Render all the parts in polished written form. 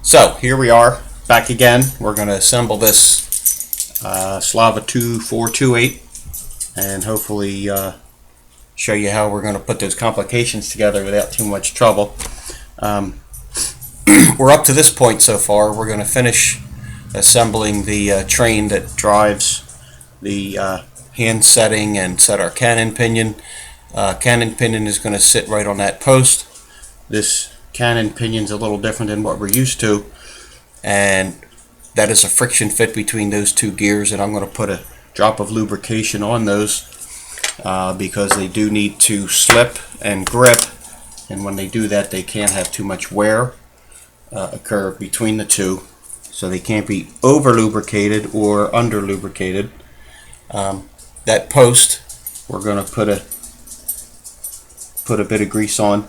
So here we are back again. We're going to assemble this Slava 2428 and hopefully show you how we're going to put those complications together without too much trouble. We're up to this point so far. We're going to finish assembling the train that drives the hand setting and set our cannon pinion. Cannon pinion is going to sit right on that post. This cannon pinion is a little different than what we're used to, and that is a friction fit between those two gears, and I'm going to put a drop of lubrication on those because they do need to slip and grip, and when they do that they can't have too much wear occur between the two, so they can't be over lubricated or under lubricated. That post we're going to put a bit of grease on,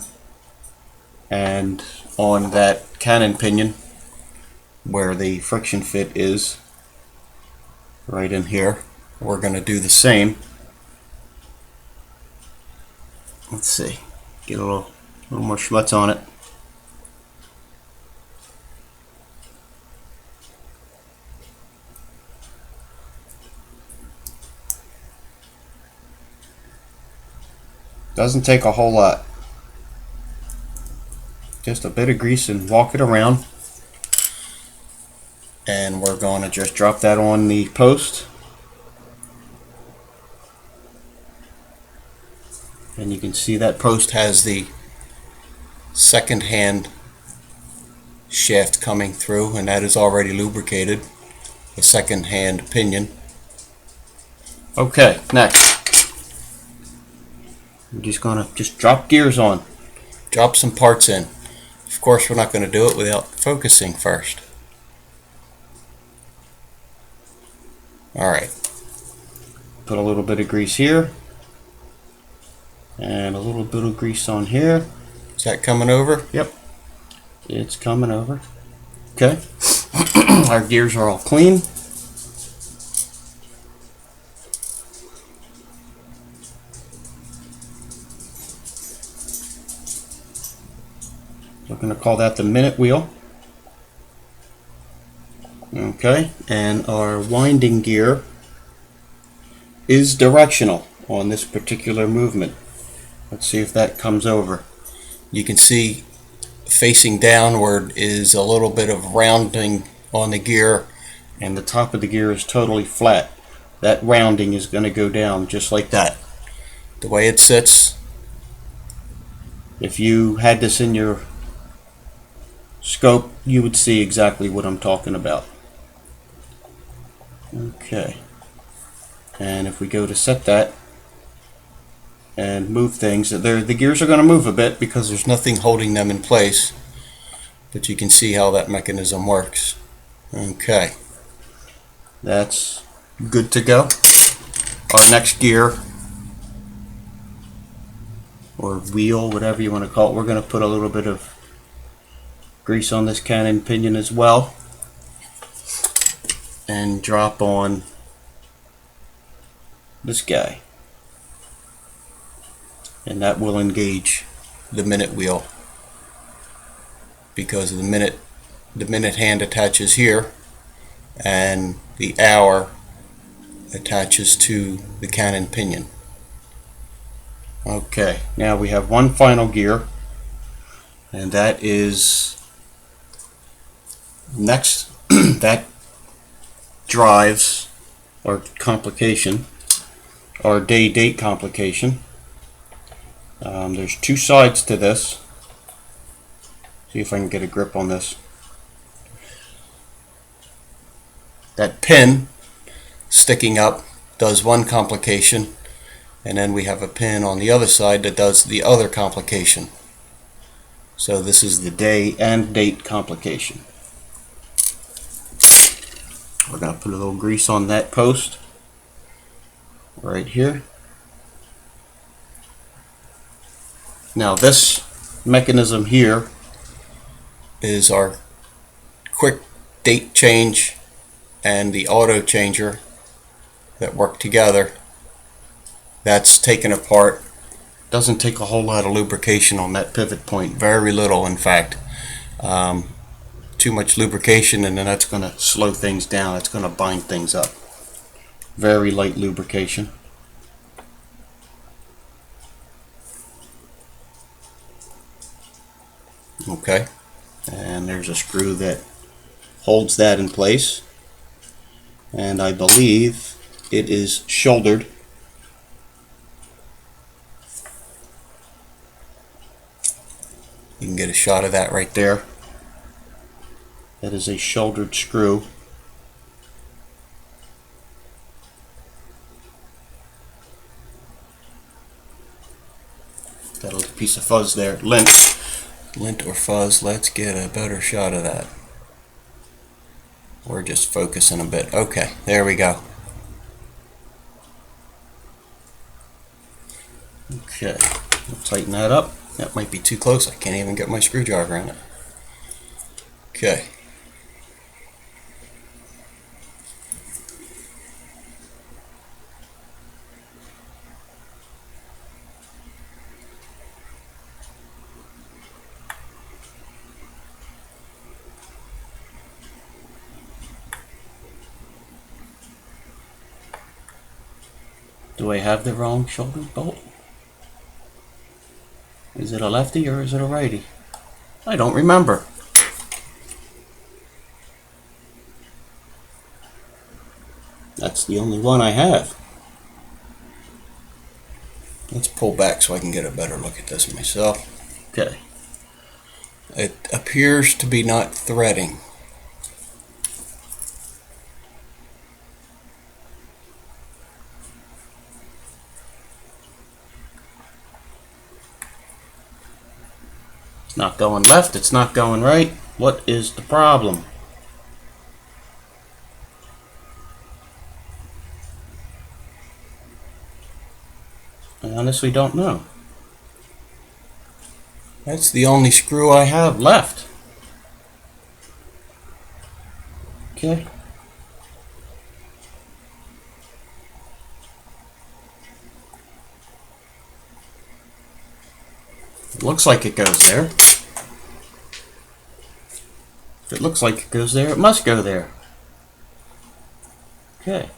and on that cannon pinion where the friction fit is right in here we're going to do the same. Let's see, get a little more schmutz on it. Doesn't take a whole lot. Just a bit of grease and walk it around. And we're going to just drop that on the post. And you can see that post has the second hand shaft coming through, and that is already lubricated. The second hand pinion. Okay, next. We're just going to drop gears on. Drop some parts in. Of course, we're not going to do it without focusing first. Alright. Put a little bit of grease here. And a little bit of grease on here. Is that coming over? Yep. It's coming over. Okay. Our gears are all clean. We're going to call that the minute wheel. Okay, and our winding gear is directional on this particular movement. Let's see if that comes over. You can see facing downward is a little bit of rounding on the gear, and the top of the gear is totally flat. That rounding is going to go down just like that. The way it sits, if you had this in your scope, you would see exactly what I'm talking about. Okay, and if we go to set that and move things, the gears are going to move a bit because there's nothing holding them in place, but you can see how that mechanism works. Okay, that's good to go. Our next gear, or wheel, whatever you want to call it, we're going to put a little bit of grease on this cannon pinion as well, and drop on this guy, and that will engage the minute wheel, because the minute hand attaches here and the hour attaches to the cannon pinion. Okay, now we have one final gear, and that is next. That drives our complication, our day-date complication. There's two sides to this. See if I can get a grip on this. That pin sticking up does one complication, and then we have a pin on the other side that does the other complication. So this is the day and date complication. We're going to put a little grease on that post right here. Now this mechanism here is our quick date change and the auto changer that work together. That's taken apart. Doesn't take a whole lot of lubrication on that pivot point, very little in fact. too much lubrication, and then that's going to slow things down. It's going to bind things up. Very light lubrication. Okay, and there's a screw that holds that in place, and I believe it is shouldered. You can get a shot of that right there. That is a shouldered screw. Got a little piece of fuzz there. Lint or fuzz. Let's get a better shot of that. We're just focusing a bit. Okay, there we go. Okay, we'll tighten that up. That might be too close. I can't even get my screwdriver in it. Okay. Do I have the wrong shoulder bolt? Is it a lefty or is it a righty? I don't remember. That's the only one I have. Let's pull back so I can get a better look at this myself. Okay. It appears to be not threading. It's not going left, it's not going right. What is the problem? I honestly don't know. That's the only screw I have left. Okay. It looks like it goes there. If it looks like it goes there, it must go there. Okay.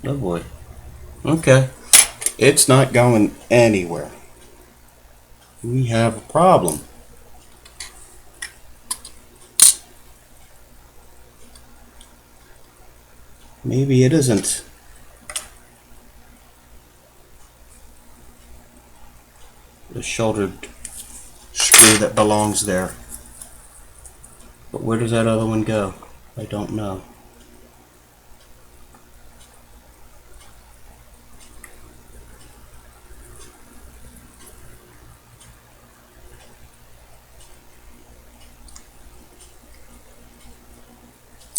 Oh boy. Okay. It's not going anywhere. We have a problem. Maybe it isn't the shouldered screw that belongs there. But where does that other one go? I don't know.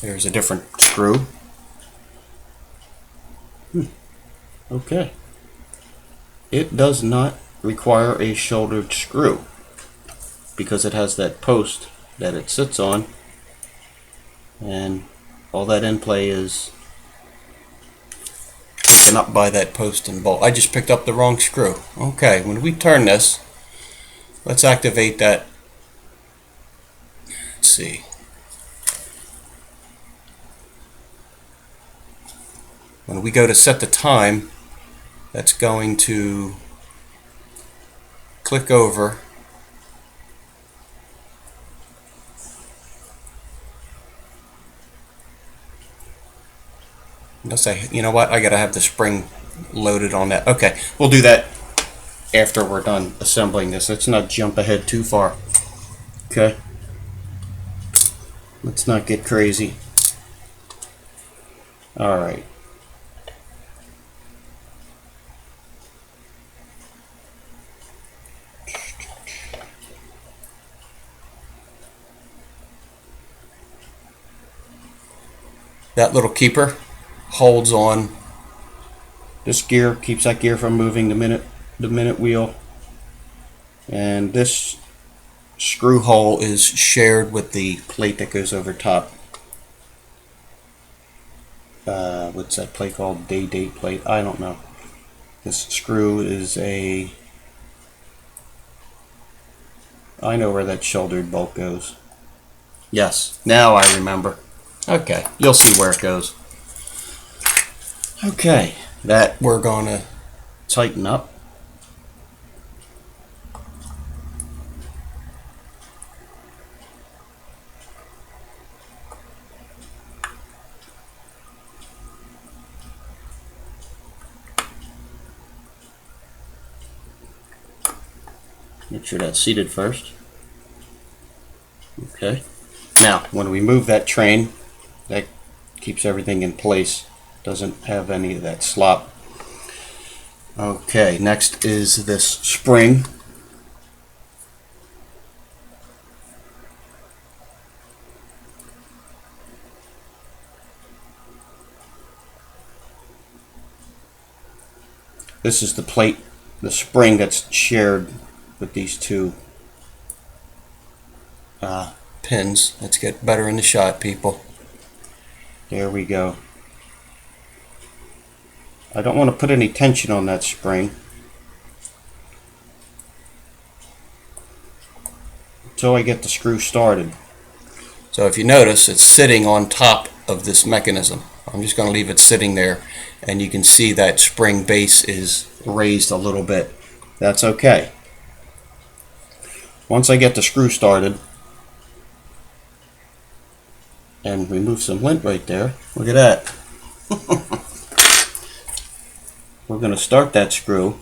There's a different screw. Okay. It does not require a shouldered screw because it has that post that it sits on, and all that end play is taken up by that post and bolt. I just picked up the wrong screw. Okay, when we turn this, let's activate that. Let's see. When we go to set the time, that's going to click over. You know what? I gotta have the spring loaded on that. Okay, we'll do that after we're done assembling this. Let's not jump ahead too far. Okay. Let's not get crazy. All right. That little keeper holds on this gear, keeps that gear from moving, the minute wheel, and this screw hole is shared with the plate that goes over top. What's that plate called? Date plate? I don't know. This screw is a I know where that shouldered bolt goes. Yes, now I remember. Okay, you'll see where it goes. Okay, that we're going to tighten up. Make sure that's seated first. Okay. Now, when we move that train, that keeps everything in place. Doesn't have any of that slop. Okay, next is this spring. This is the plate, the spring that's shared with these two pins. Let's get better in the shot, people. There we go. I don't want to put any tension on that spring until I get the screw started. So if you notice, it's sitting on top of this mechanism. I'm just going to leave it sitting there, and you can see that spring base is raised a little bit. That's okay. Once I get the screw started, and remove some lint right there, look at that. We're going to start that screw.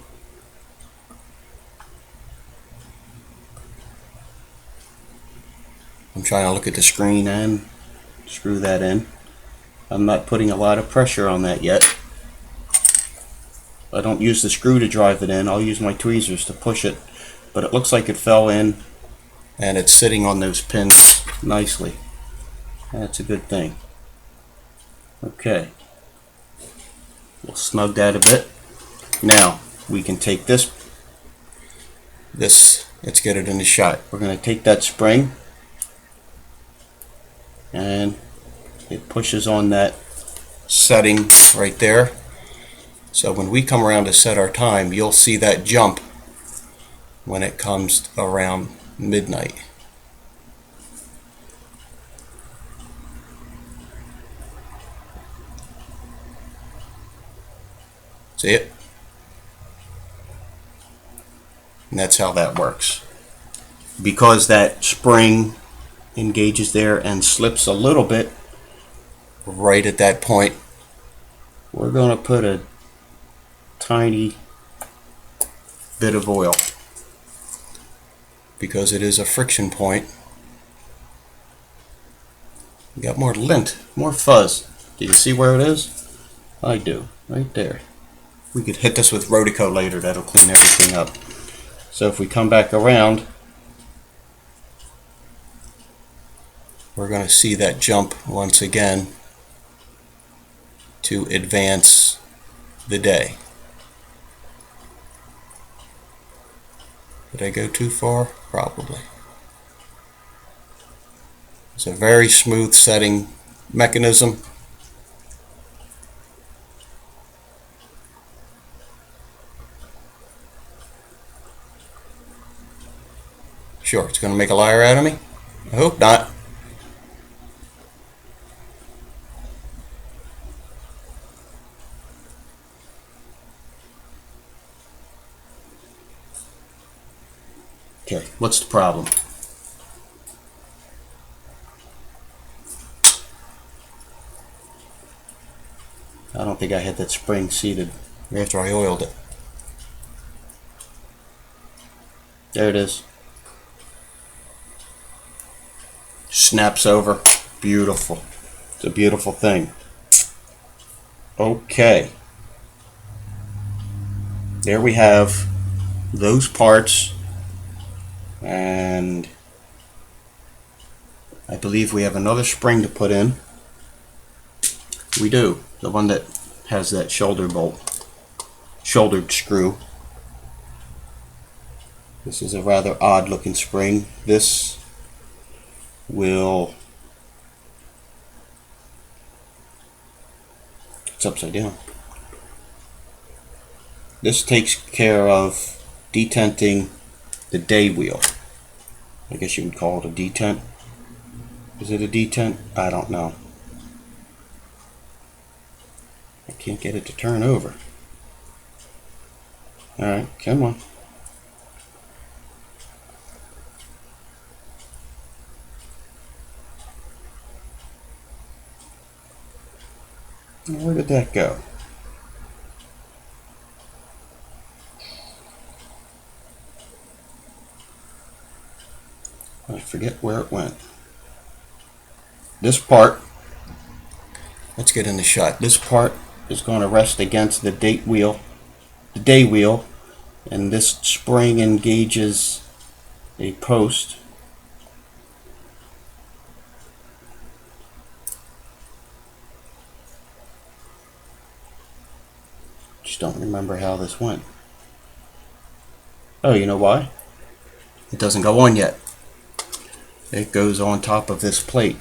I'm trying to look at the screen and screw that in. I'm not putting a lot of pressure on that yet. I don't use the screw to drive it in. I'll use my tweezers to push it. But it looks like it fell in, and it's sitting on those pins nicely. That's a good thing. Okay. We'll snug that a bit. Now, we can take this, let's get it in the shot. We're going to take that spring, and it pushes on that setting right there. So when we come around to set our time, you'll see that jump when it comes around midnight. See it? And that's how that works. Because that spring engages there and slips a little bit right at that point, we're going to put a tiny bit of oil, because it is a friction point. You got more lint, more fuzz. Do you see where it is? I do, right there. We could hit this with Rodico later, that'll clean everything up. So if we come back around, we're going to see that jump once again to advance the day. Did I go too far? Probably. It's a very smooth setting mechanism. Sure, it's going to make a liar out of me? I hope not. Okay, what's the problem? I don't think I had that spring seated after I oiled it. There it is. Snaps over. Beautiful. It's a beautiful thing. Okay. There we have those parts. And I believe we have another spring to put in. We do. The one that has that shoulder bolt, shouldered screw. This is a rather odd looking spring. This will, it's upside down. This takes care of detenting the day wheel. I guess you would call it a detent. Is it a detent? I don't know. I can't get it to turn over. Alright, come on. Where did that go? I forget where it went. This part, let's get in the shot. This part is going to rest against the day wheel, and this spring engages a post. Just don't remember how this went. Oh, you know why? It doesn't go on yet. It goes on top of this plate.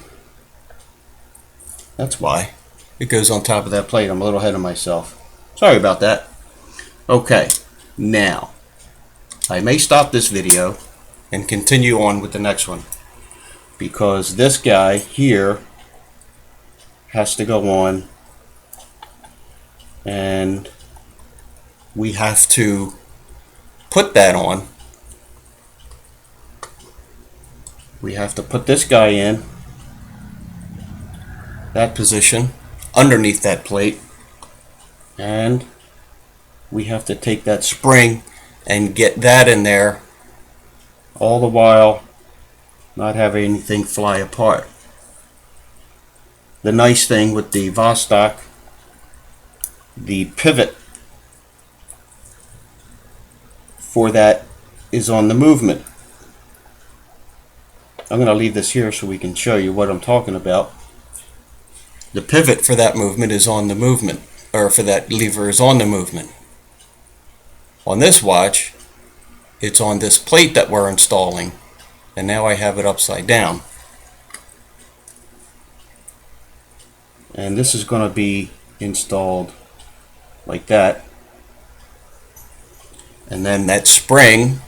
That's why. It goes on top of that plate. I'm a little ahead of myself. Sorry about that. Okay, now I may stop this video and continue on with the next one, because this guy here has to go on, and we have to put that on. We have to put this guy in that position underneath that plate, and we have to take that spring and get that in there, all the while not have anything fly apart. The nice thing with the Vostok, the pivot for that is on the movement. I'm going to leave this here so we can show you what I'm talking about. The pivot for that movement is on the movement, or for that lever is on the movement. On this watch, it's on this plate that we're installing, and now I have it upside down. And this is going to be installed like that. And then that spring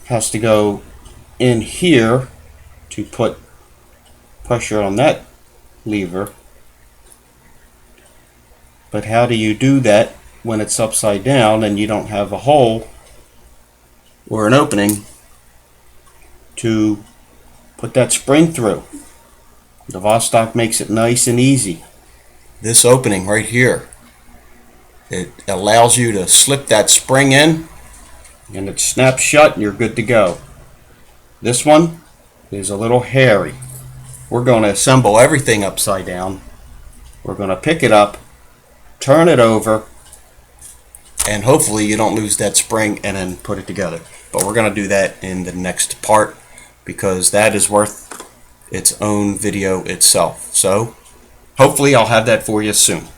has to go in here to put pressure on that lever. But how do you do that when it's upside down and you don't have a hole or an opening to put that spring through? The Vostok makes it nice and easy. This opening right here, it allows you to slip that spring in, and it snaps shut and you're good to go. This one is a little hairy. We're going to assemble everything upside down. We're going to pick it up, turn it over, and hopefully you don't lose that spring, and then put it together. But we're going to do that in the next part, because that is worth its own video itself. So hopefully I'll have that for you soon.